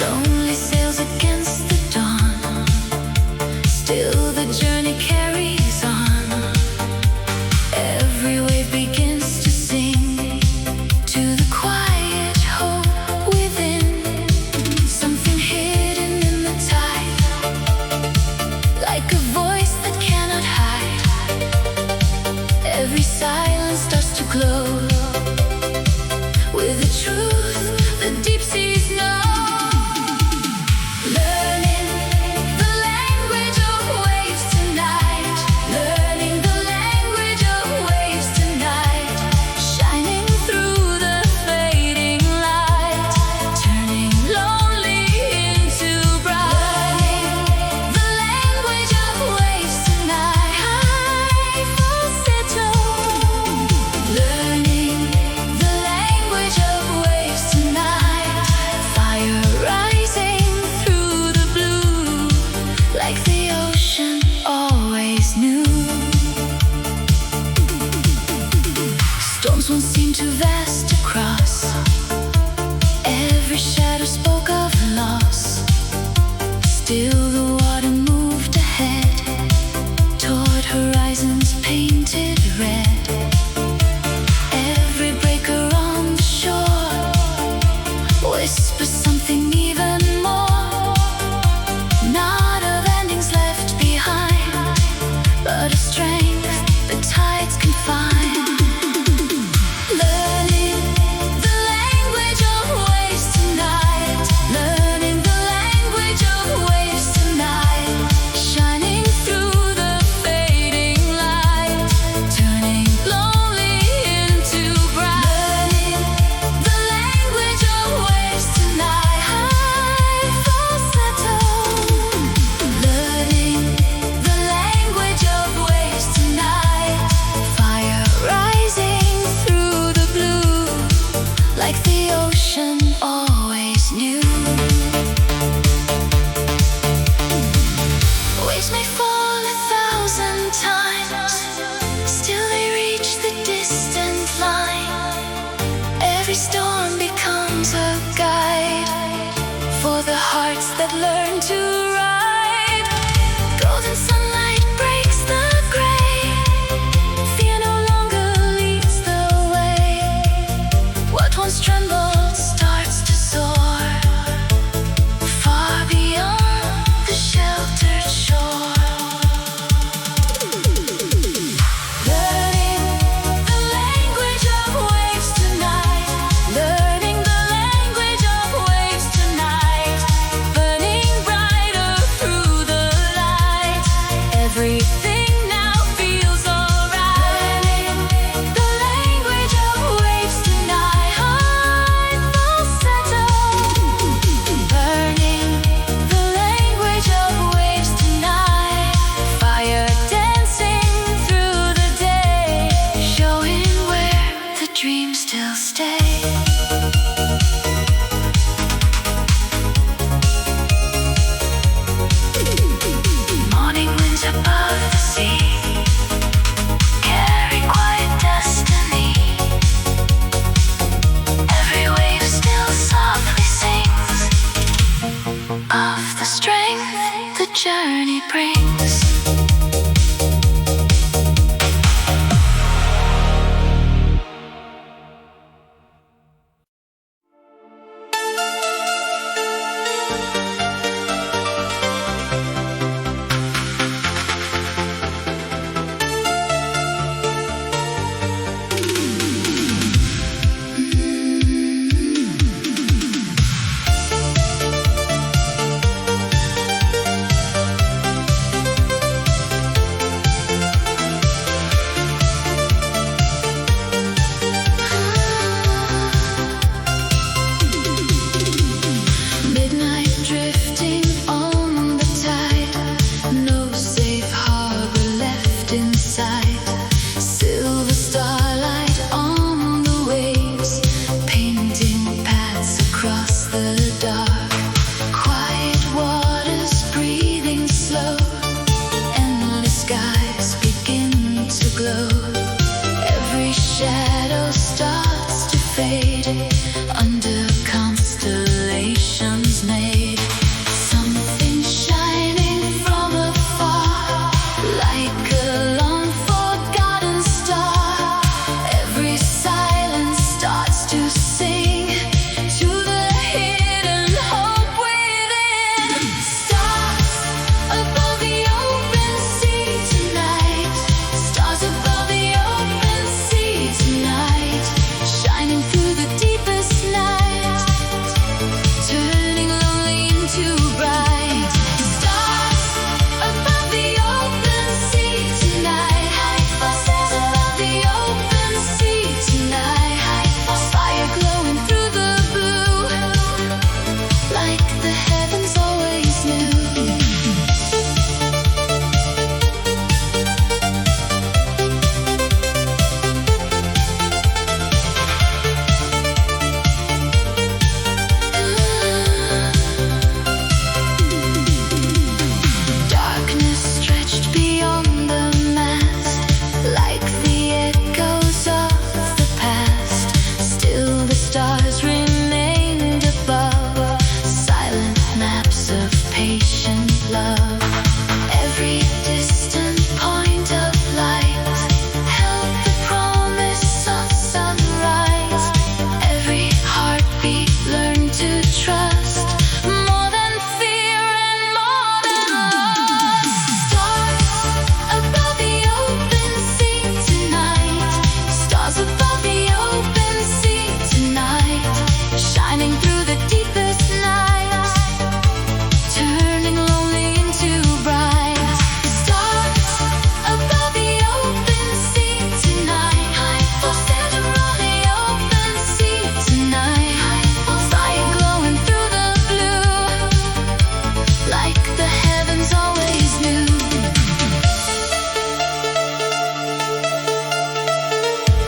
Lonely sails against the dawn. Still the journey carries on. Every wave begins to sing to the quiet hope within. Something hidden in the tide, like a voice that cannot hide. Every silence starts to glow with the truth the deep seas know. Storms won't seem too vast to cross. Every shadow spoke of loss. Still the water moved ahead toward horizons painted red. Every breaker on the shore whispers something even more. Not of endings left behind, but of strength the tides can find. Every storm becomes a guide for the hearts that learn to ride. Golden sunlight breaks the gray. Fear no longer leads the way. What once trembled starts to soar far beyond the sheltered shore. Journey brings. Under constellations made maps of patient love. Every distant point of light held the promise of sunrise. Every heartbeat learned to trust more than fear and more than loss. Stars above the open sea tonight. Stars above the open sea tonight. Shining through the deepest nights, turning lonely into bright. Stars above the open sea tonight. Full center on the open sea tonight. Fire glowing through the blue, like the heavens always knew.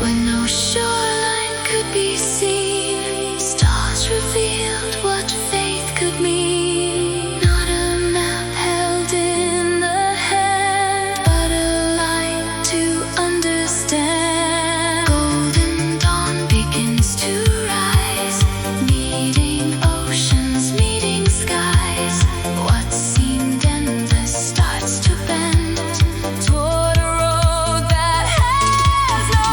When no shoreline could be seen, stars revealed what faith could mean. Not a map held in the hand, but a light to understand. Golden dawn begins to rise, meeting oceans, meeting skies. What seemed endless starts to bend toward a road that has no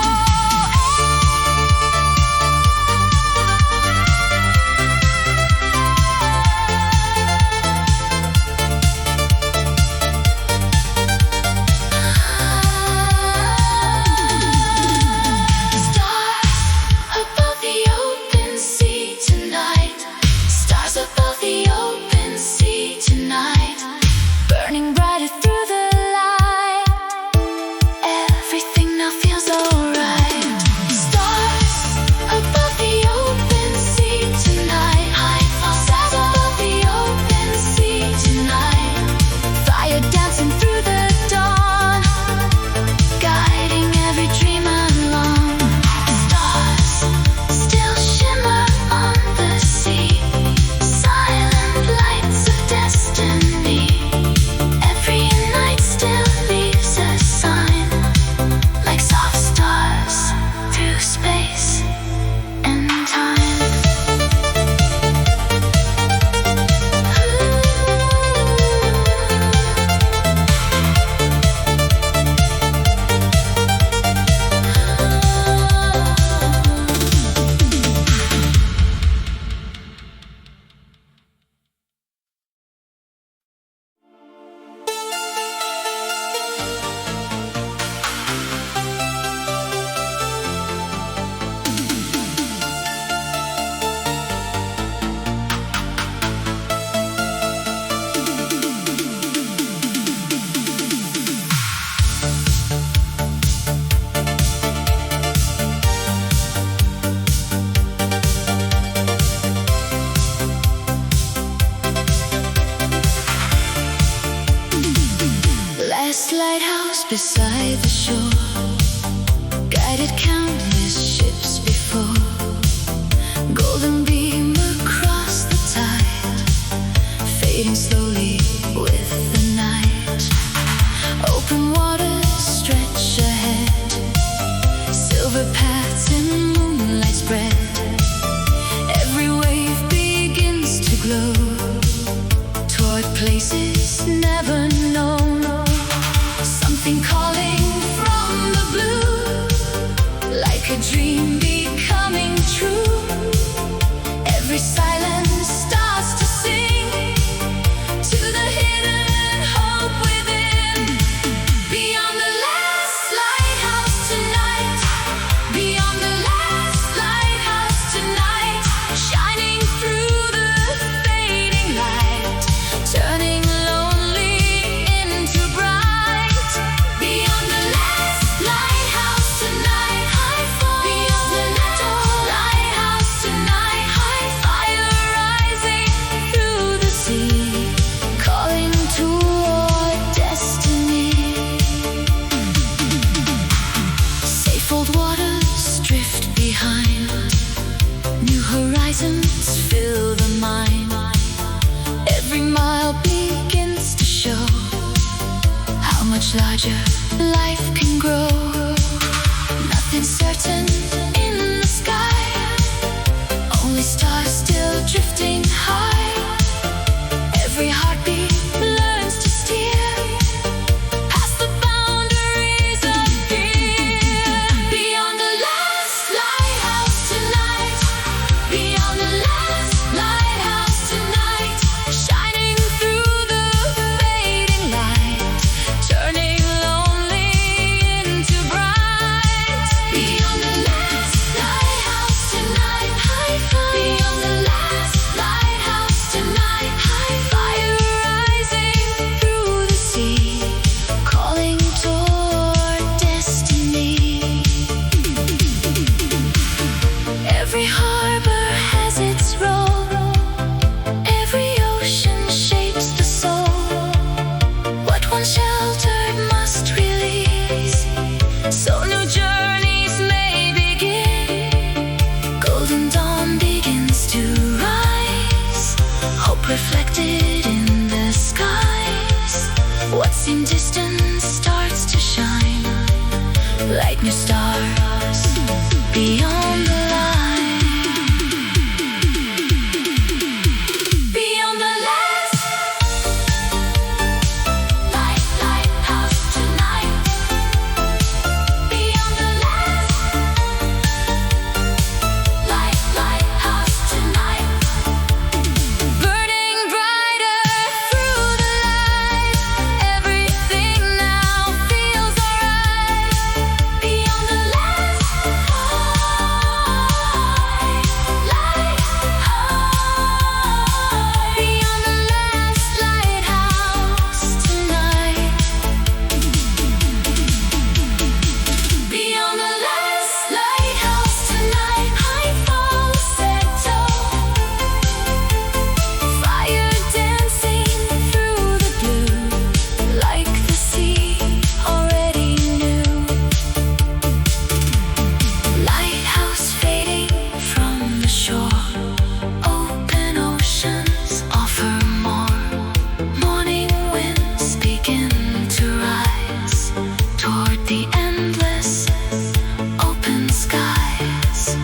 Stars above the open sea tonight. Stars above the open sea tonight. Burning brighter through the light. Everything now feels alright. Stars above the open sea tonight. Stars above the open sea tonight. Fire dancing through the dawn, guiding every dream along. Stars still shimmer on the sea, silent lights of destiny. Every night still leaves a sign, like soft stars through space and time. Last lighthouse beside the shore, guided countless ships before. Golden beam across the tide, fading slowly with the night. Open waters stretch ahead, silver paths in moonlight spread. Every wave begins to glow toward places never known. Something calling from the blue, like a dream becoming true. Every silence starts to sing to the hidden hope within. Beyond the last lighthouse tonight, beyond the last lighthouse tonight, shining through the fading light, turning lonely into bright. Beyond the last lighthouse tonight, beyond the last lighthouse tonight, fire rising through the sea, calling toward destiny. Safe old waters drift behind, new horizons fill the mind. Every mile begins to show how much larger life can grow. Nothing certain in the sky, only stars still drifting high. Everything distant starts to shine like new stars beyond the line. Beyond the last lighthouse tonight. Beyond the last lighthouse tonight. Burning brighter through the light. Everything now feels alright. Beyond the last beyond the last lighthouse tonight. Beyond the last lighthouse tonight. High falsetto, fire dancing through the blue, like the sea already knew. Lighthouse fading from the shore. Open oceans offer more. Morning winds begin to rise toward the endless open skies.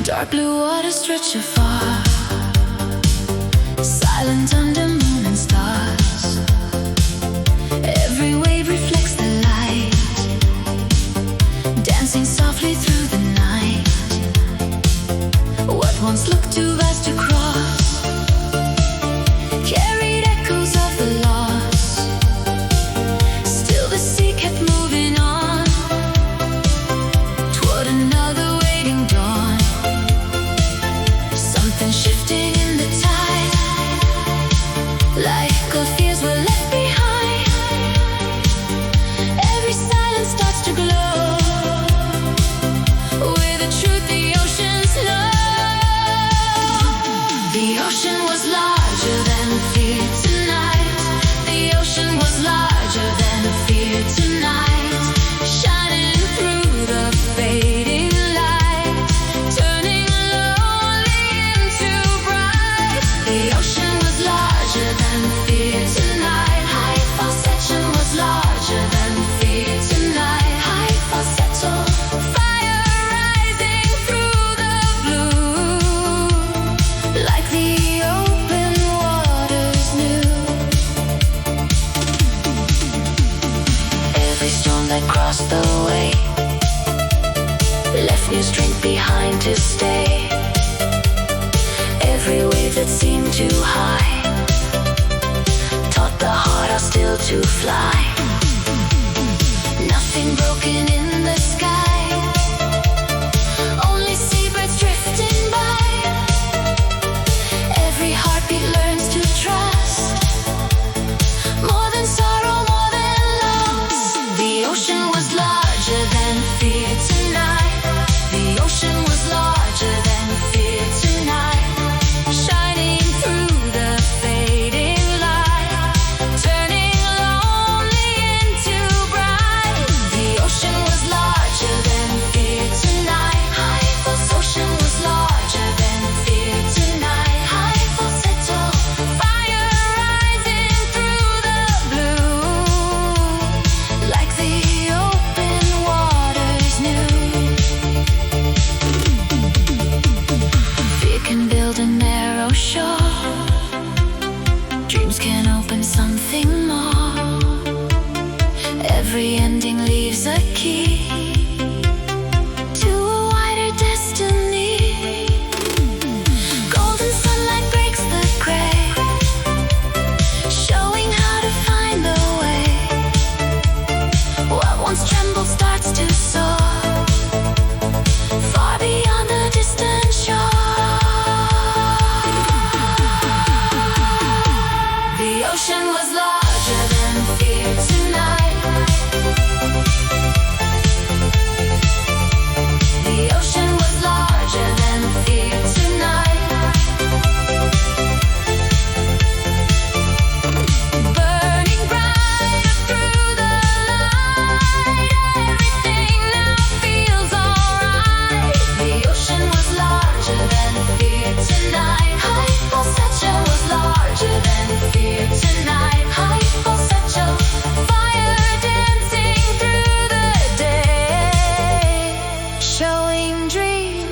Dark blue water stretch afar, silent under moon and stars. Every wave reflects the light, dancing softly through the night. What once looked too vast to cross carried echoes of the lost. Still the sea kept moving on toward another waiting dawn. Something shifting in the tide, like old fears were left behind. Every silence starts to glow with the truth the oceans know. The ocean was larger than fear tonight. The ocean was larger than fear tonight. Shining through the fading light, turning lonely into bright. The ocean was larger than fear tonight. High falsetto was larger than fear tonight. High falsetto, fire rising through the blue, like the open waters knew. Every storm that crossed the way left new strength behind to stay. Every wave that seemed too high taught the heart how still to fly. Nothing broken in the sky, only seabirds drifting by. Every heartbeat learns to trust, more than sorrow, more than loss. The ocean was larger than fear tonight. The ocean was larger than fear tonight. Shining through the fading light, turning lonely into bright. The ocean was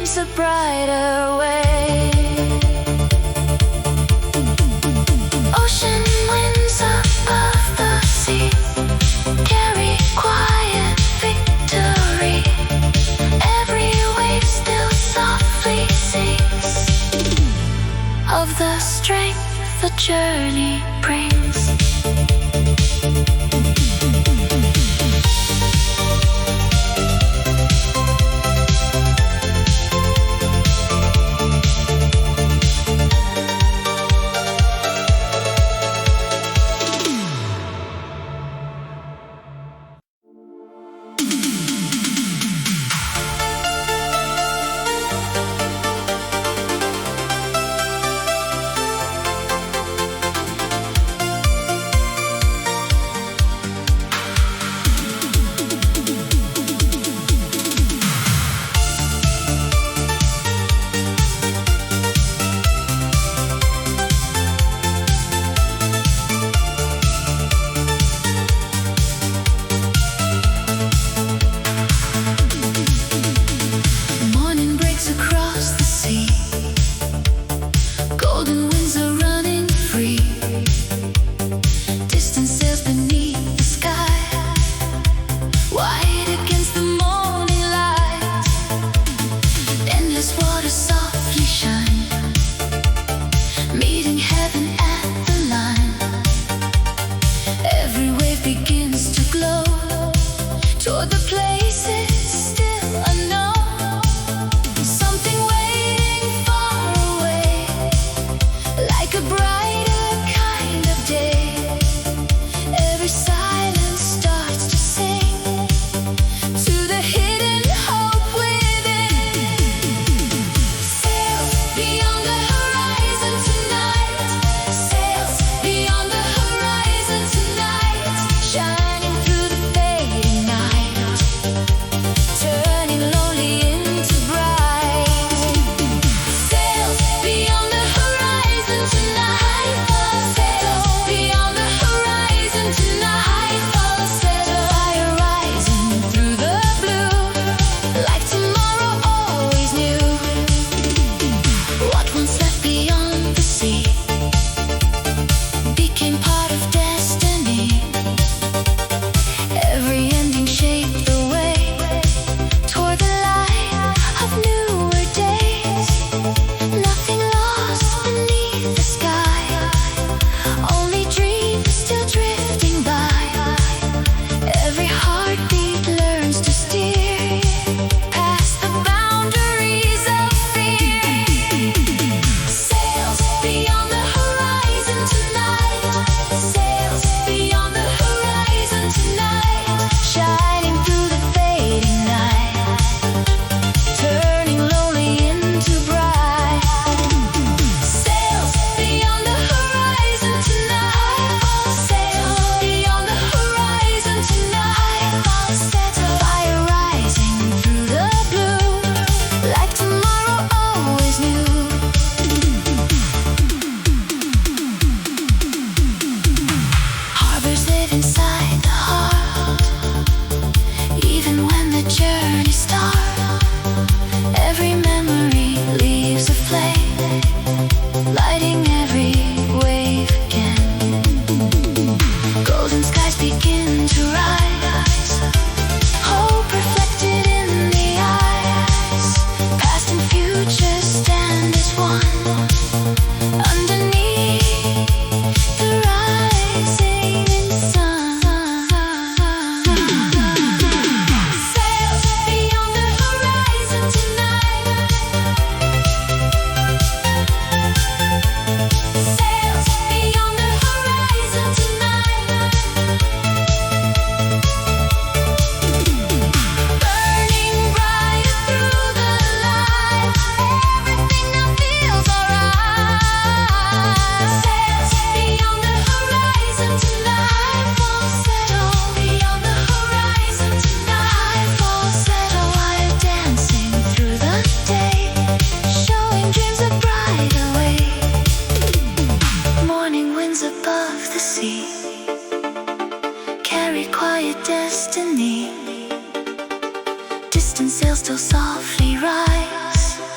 dreams a brighter way. Ocean winds above the sea carry quiet victory. Every wave still softly sings of the strength the journey brings. Distant sails still softly rise.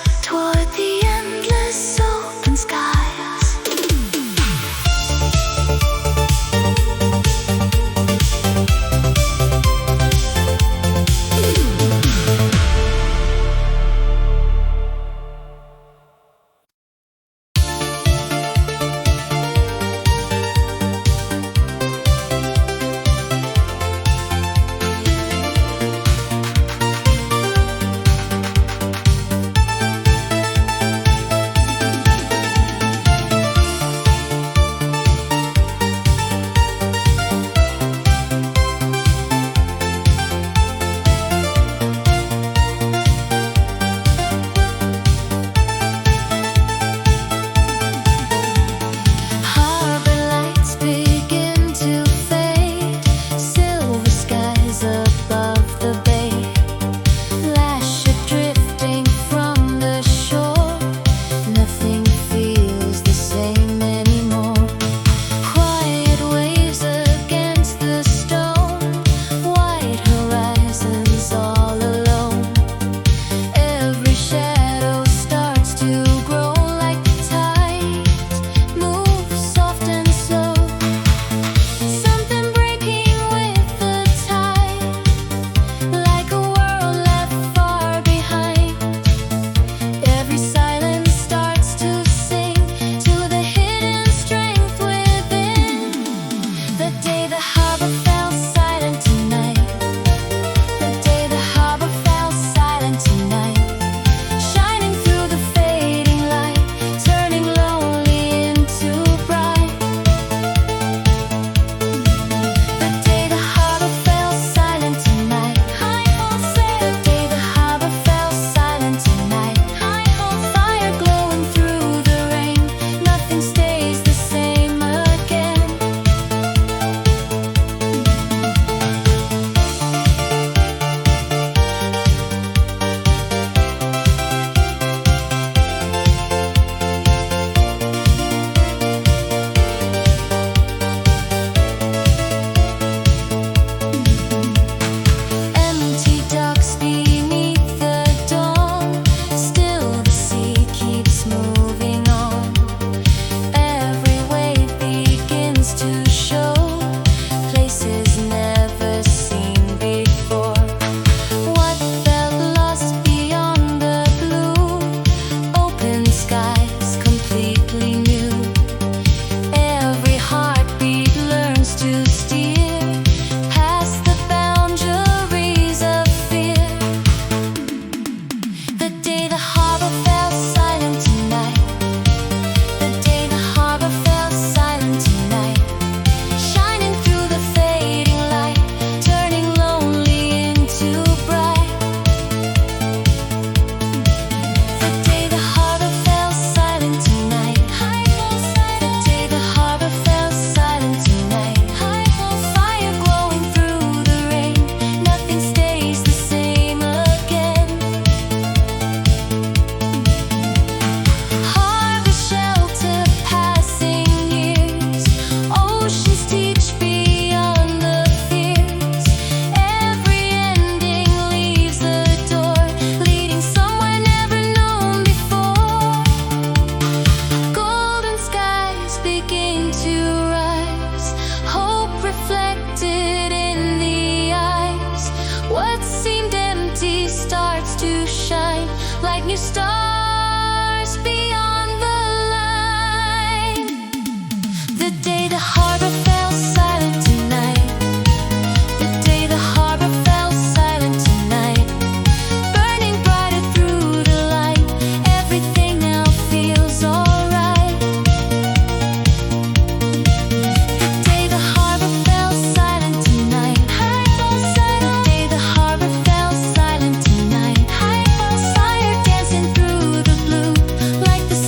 like new stars beyond the line. The day the harbor fell silent tonight, the day the harbor fell silent tonight, burning brighter through the light, everything now feels alright. The day the harbor fell silent tonight, the day the harbor fell silent tonight, fire dancing through the blue, like the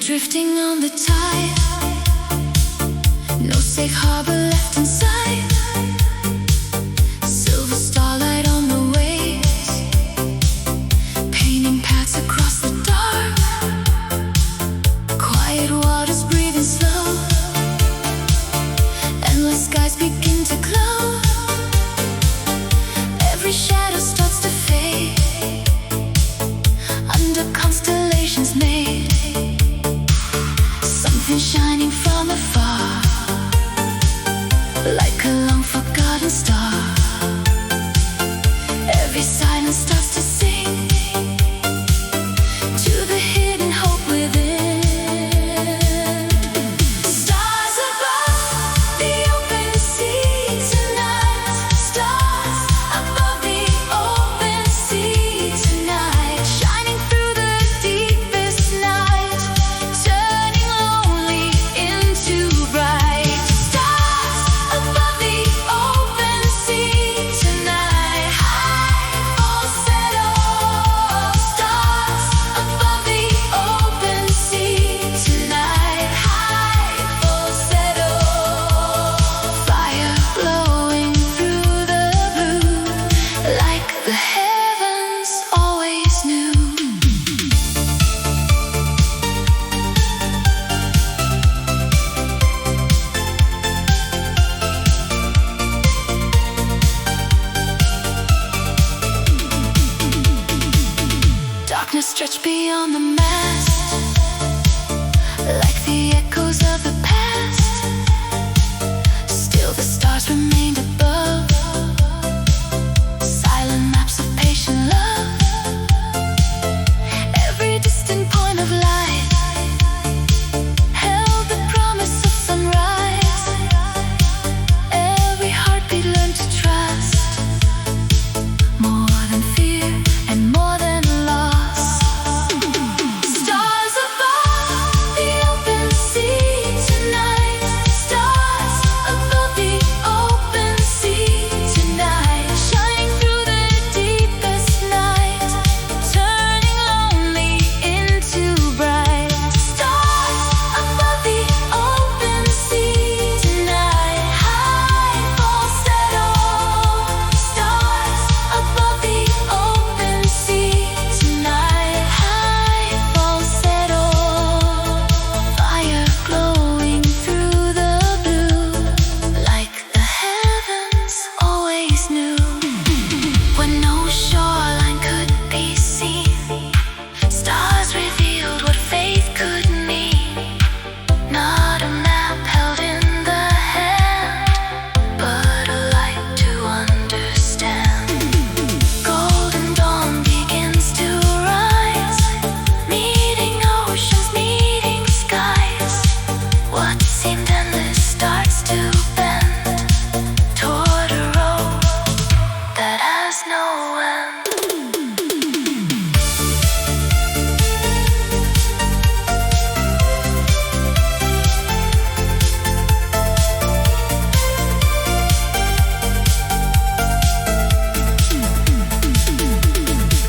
drifting on the tide. No safe harbor left inside. Silver starlight on the waves, painting paths across the dark. Quiet waters breathing slow. Endless skies begin to glow. Every shadow starts to fade under constellations made. Something shining from afar, like a long forgotten star. Every silence starts to sing to the hidden hope within. Stars above the open sea tonight. Stars above the open sea tonight. Shining through the deepest night, turning lonely into bright. Stars above the open sea tonight. High falsetto. Stars above the open sea tonight. High falsetto. Fire glowing through the blue, like the heavens always knew. Darkness stretched beyond the mast, like the echoes of the past. Still the stars remained above, silent maps of patient love. Every distant point of light held the promise of sunrise. Every heartbeat learned to trust, more than fear and more than loss. Stars above the open sea tonight. Stars above the open sea tonight. Shining through the deepest night, turning lonely into bright. Stars above the open sea tonight. High falsetto. Stars above the open sea tonight. High falsetto. Fire glowing through the blue, like the heavens always knew. When no shoreline could be seen, stars revealed what faith could mean. Not a map held in the hand, but a light to understand. Golden dawn begins to rise, meeting oceans, meeting skies. What seemed endless starts to bend toward a road that has no end.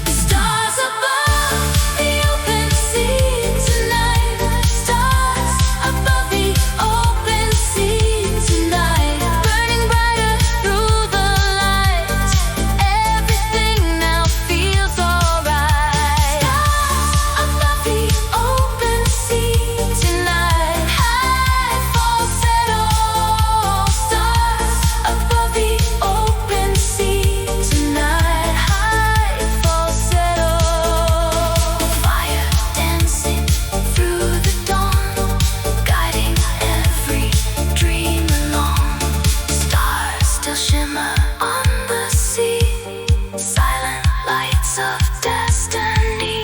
Stars above the open sea tonight. Stars above the open sea tonight. Burning brighter through the light. Everything now feels alright. Stars above the open sea tonight. High falsetto. Stars above the open sea tonight. High falsetto. Fire dancing through the dawn, guiding every dream along. Stars still shimmer on the sea, silent lights of destiny.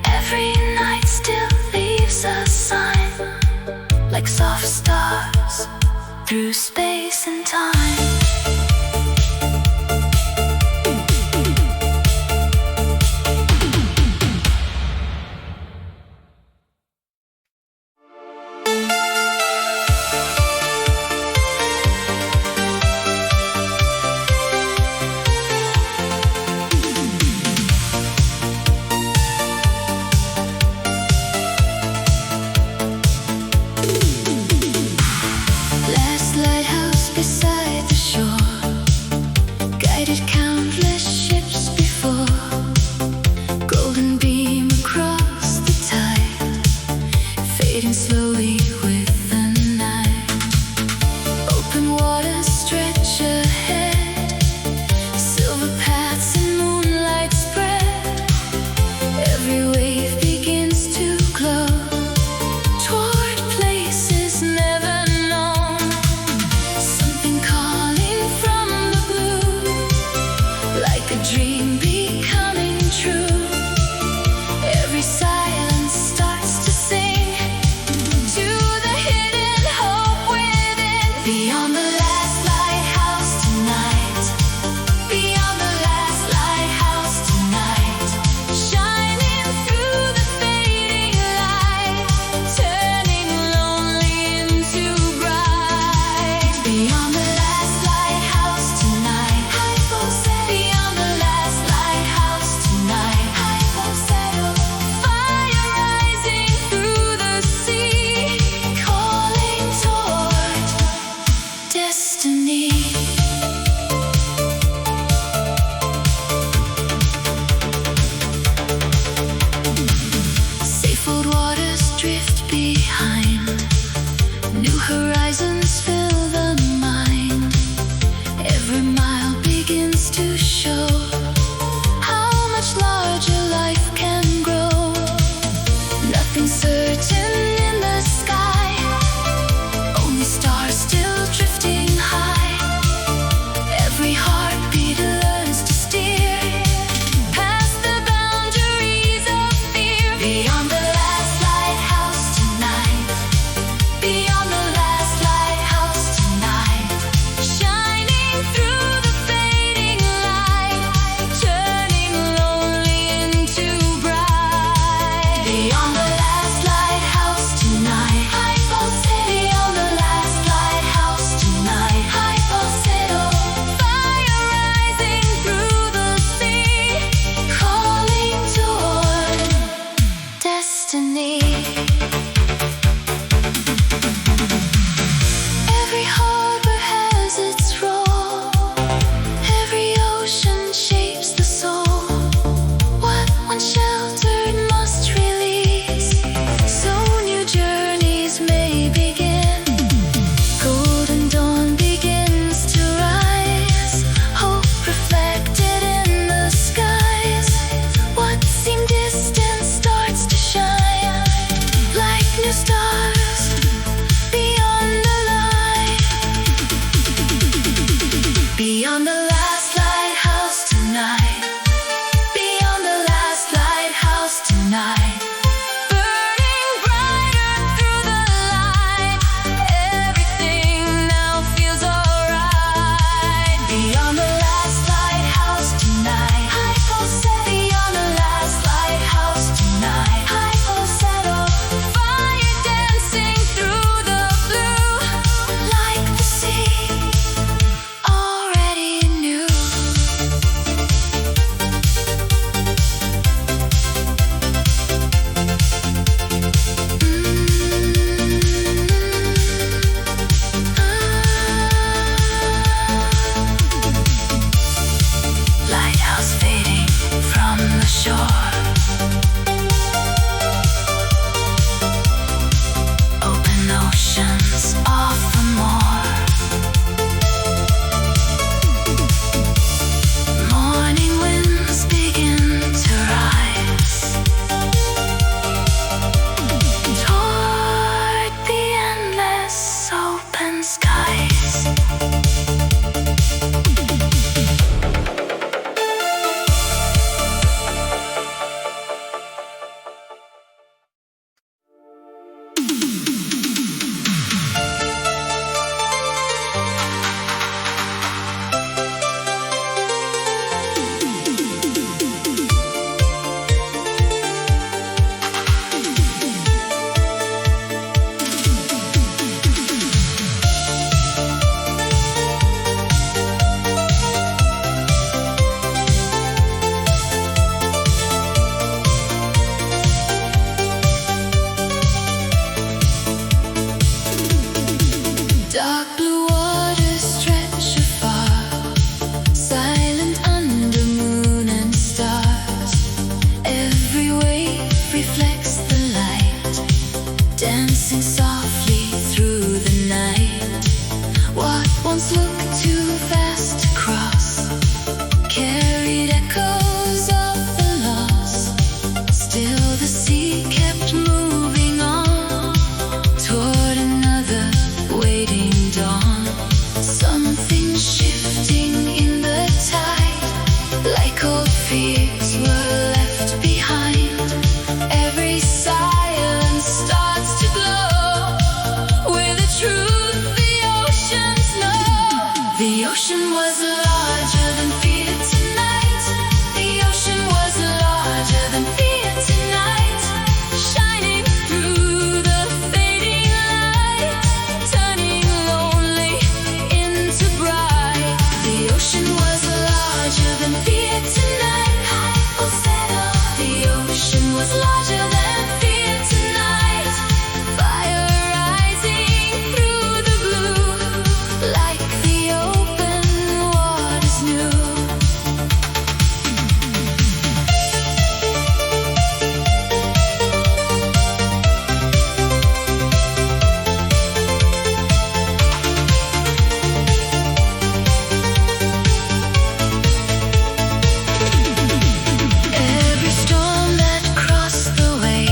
Every night still leaves a sign, like soft stars through space and time. by the shore, guided countless ships before. Golden beam across the tide, fading slowly with the night. Open waters stretch ahead, silver paths and moonlight spread. Every wave begins to glow toward places never known. Something calling from the blue, like a dream becoming true. Every silence starts to sing to the hidden hope within. Beyond the last lighthouse tonight, beyond the last lighthouse tonight, shining through the fading light, turning lonely into bright. Beyond the last lighthouse tonight, beyond the last lighthouse tonight, fire rising through the sea, calling toward destiny. Safe old waters drift behind, new horizons fill the mind. Every mile begins to show how much larger life can grow. Nothing certain in the sky, only stars still drifting high. Every heartbeat learns to steer past the boundaries of fear. Beyond the last lighthouse tonight, beyond the last lighthouse tonight, shining through the fading light, turning lonely into bright. Beyond the last lighthouse tonight, beyond the last lighthouse tonight, fire rising through the sea, calling toward destiny. Every harbor has its role, every ocean shapes the soul. What once sheltered must release, so new journeys may begin. Golden dawn begins to rise, hope reflected in the skies. What seemed distant starts to shine, like new stars beyond the light. Beyond the last lighthouse tonight, beyond the last lighthouse tonight, burning brighter through the light. Everything now feels alright. Beyond the last lighthouse tonight, beyond the last lighthouse tonight, fire dancing through the blue, like the sea already knew. The ocean was larger than fear tonight. The ocean was larger than fear tonight. Shining through the fading light, turning lonely into bright. The ocean was larger than fear tonight. The ocean was larger than fear tonight. Fire rising through the blue, like the open waters new. Every storm that crossed the way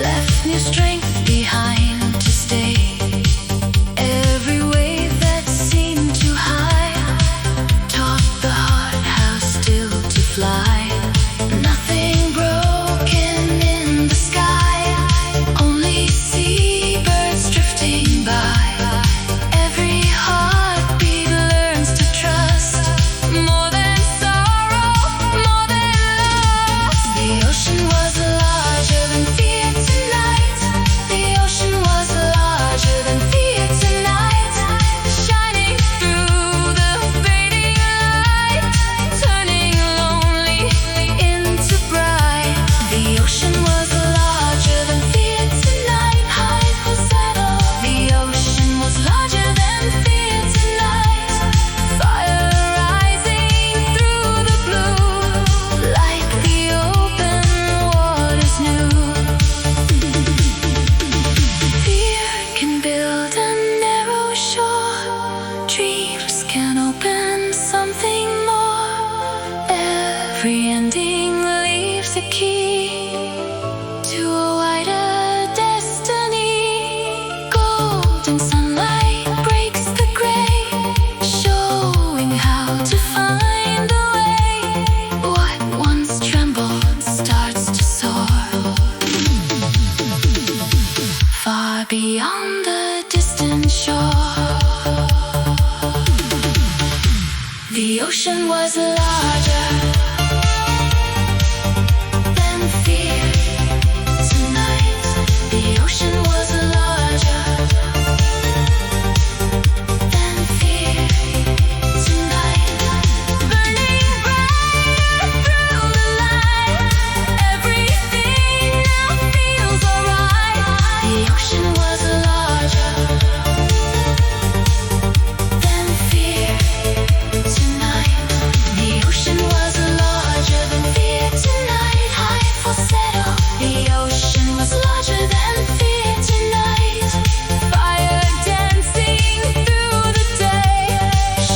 left new strength behind to stay. Every wave that seemed too high taught the hearthouse still to fly. Nothing broken in the sky, only seabirds drifting by. Every heartbeat learns to trust more than sorrow, more than loss. The ocean was larger than fear tonight. The ocean was larger than fear tonight. Shining through the fading light, turning lonely into bright. The ocean was larger than fear tonight. High falsetto. The ocean was larger than fear tonight. Fire rising through the blue, like the open waters new. Fear can build a narrow shore. Dreams can open something more. Every ending leaves a key to a wider destiny. Golden sunlight breaks the gray, showing how to find a way. What once trembled starts to soar, far beyond the distant shore. The ocean was larger than fear tonight. The ocean was larger than fear tonight. Burning brighter through the light, everything now feels alright. The ocean was larger than fear tonight. The ocean was larger than fear tonight. High falsetto. The ocean was larger than fear tonight. Fire dancing through the day,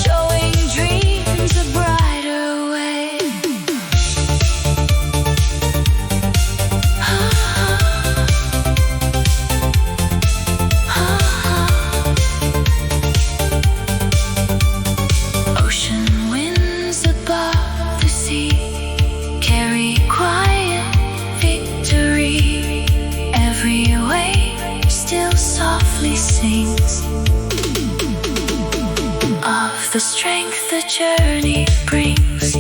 showing dreams a brighter way. Ocean winds above the sea carry quiet victory. Every wave still softly sings of the strength the journey brings.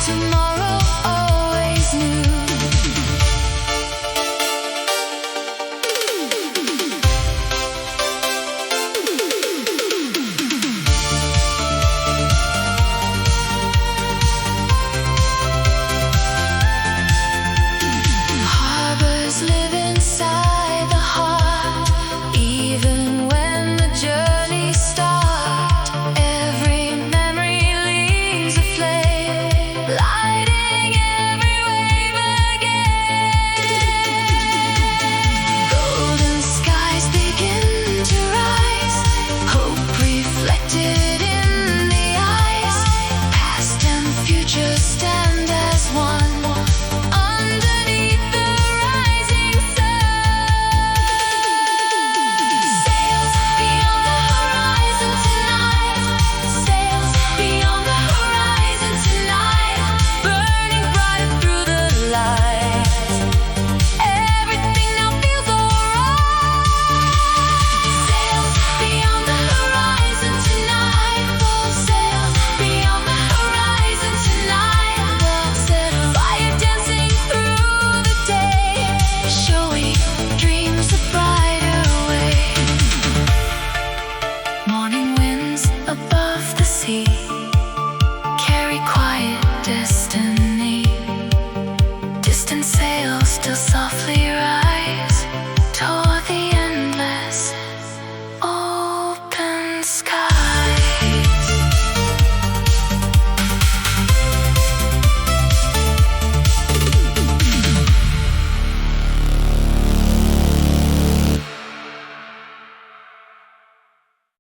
tomorrow.